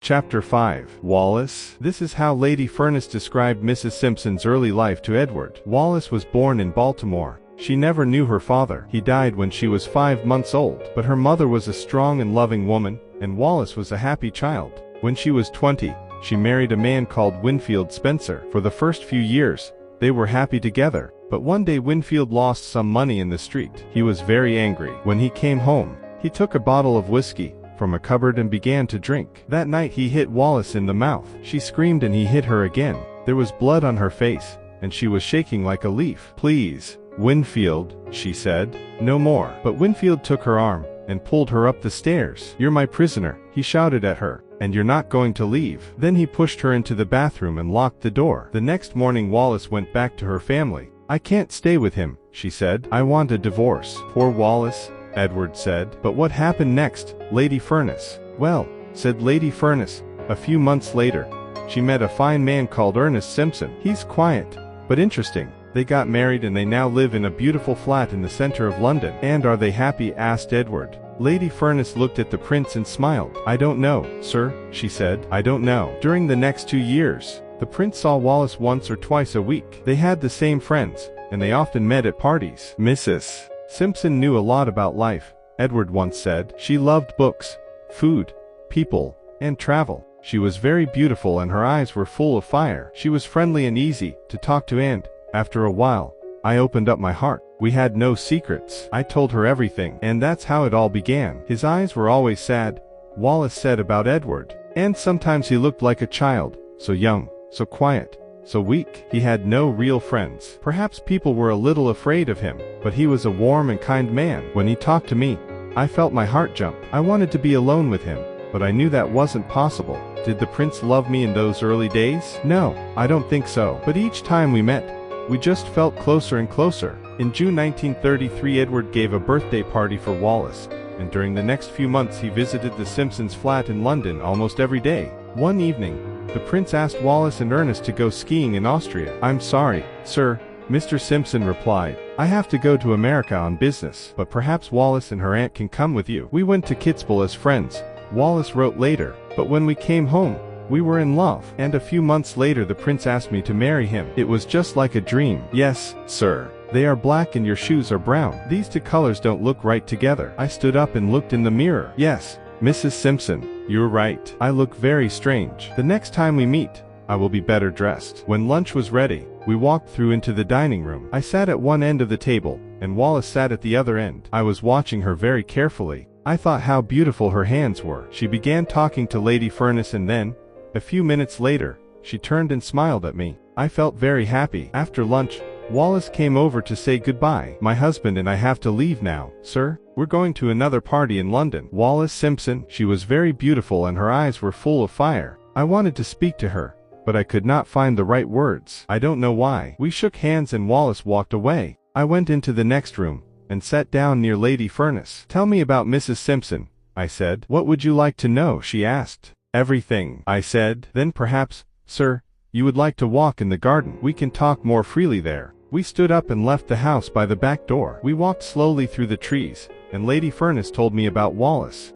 Chapter 5. Wallis. This is how Lady Furness described Mrs. Simpson's early life to Edward. Wallis was born in Baltimore. She never knew her father. He died when she was 5 months old. But her mother was a strong and loving woman, and Wallis was a happy child. When she was 20, she married a man called Winfield Spencer. For the first few years, they were happy together. But one day Winfield lost some money in the street. He was very angry. When he came home, he took a bottle of whiskey from a cupboard and began to drink. That night he hit Wallis in the mouth. She screamed and he hit her again. There was blood on her face, and she was shaking like a leaf. "Please, Winfield," she said, "no more." But Winfield took her arm and pulled her up the stairs. "You're my prisoner," he shouted at her, "and you're not going to leave." Then he pushed her into the bathroom and locked the door. The next morning Wallis went back to her family. "I can't stay with him," she said. "I want a divorce." "Poor Wallis," Edward said. "But what happened next, Lady Furness?" "Well," said Lady Furness, "a few months later, she met a fine man called Ernest Simpson. He's quiet, but interesting. They got married and they now live in a beautiful flat in the center of London." "And are they happy?" asked Edward. Lady Furness looked at the prince and smiled. "I don't know, sir," she said. "I don't know." During the next 2 years, the prince saw Wallis once or twice a week. They had the same friends, and they often met at parties. Mrs. Simpson knew a lot about life, Edward once said. She loved books, food, people, and travel. She was very beautiful and her eyes were full of fire. She was friendly and easy to talk to, and, after a while, I opened up my heart. We had no secrets. I told her everything, and that's how it all began. His eyes were always sad, Wallis said about Edward. And sometimes he looked like a child, so young, so quiet, so weak. He had no real friends. Perhaps people were a little afraid of him, but he was a warm and kind man. When he talked to me, I felt my heart jump. I wanted to be alone with him, but I knew that wasn't possible. Did the prince love me in those early days? No, I don't think so. But each time we met, we just felt closer and closer. In June 1933, Edward gave a birthday party for Wallis, and during the next few months he visited the Simpsons' flat in London almost every day. One evening, the prince asked Wallis and Ernest to go skiing in Austria. "I'm sorry, sir," Mr. Simpson replied. "I have to go to America on business, but perhaps Wallis and her aunt can come with you. We went to Kitzbühel as friends," Wallis wrote later, "but when we came home, we were in love. And a few months later the prince asked me to marry him. It was just like a dream." "Yes, sir. They are black and your shoes are brown. These two colors don't look right together." I stood up and looked in the mirror. "Yes, Mrs. Simpson, you're right. I look very strange. The next time we meet, I will be better dressed." When lunch was ready, we walked through into the dining room. I sat at one end of the table, and Wallis sat at the other end. I was watching her very carefully. I thought how beautiful her hands were. She began talking to Lady Furness and then, a few minutes later, she turned and smiled at me. I felt very happy. After lunch, Wallis came over to say goodbye. "My husband and I have to leave now, sir. We're going to another party in London." Wallis Simpson. She was very beautiful and her eyes were full of fire. I wanted to speak to her, but I could not find the right words. I don't know why. We shook hands and Wallis walked away. I went into the next room and sat down near Lady Furness. "Tell me about Mrs. Simpson," I said. "What would you like to know?" she asked. "Everything," I said. "Then perhaps, sir, you would like to walk in the garden. We can talk more freely there." We stood up and left the house by the back door. We walked slowly through the trees, and Lady Furness told me about Wallis.